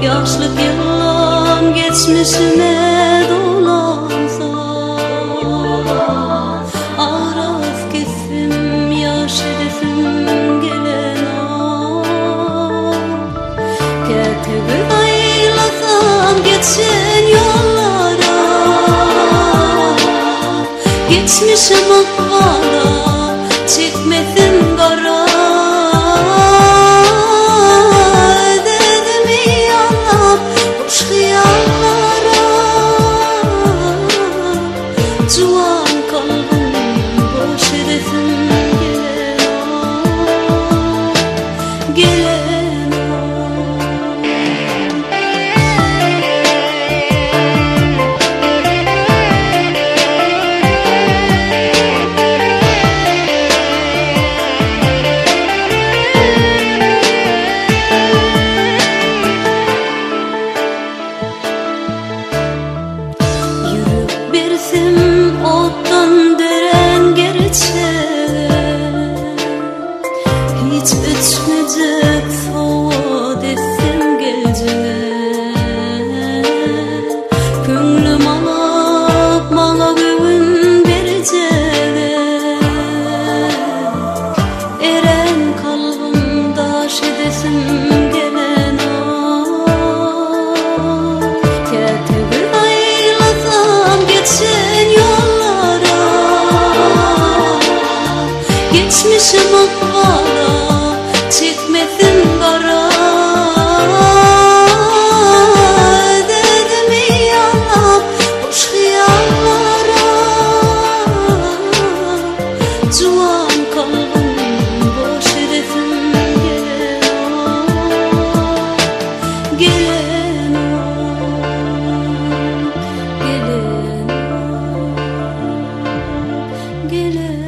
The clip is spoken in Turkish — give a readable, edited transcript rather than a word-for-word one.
Yaşlık yıllam geçmişime dolansa, araf kessim yaş edesim gelen o. Ketebe aylasam geçen yollara, geçmişim akvala çekmesin kara. Cuan kalbim boş edesim gelen yürüp birsim ottan deren gerçe, hiç içmeyecek soğuk desem gelce. Könlüm alıp mala güvün verecek, eren kalbim daş edesim gelen o. Ketebe aylasam geçen yollara, geçmişim akvala çekmesin kara. Dedim yalan boş hıyallara, cuan kalbim boş edesim gelen o, gelen o, gelen.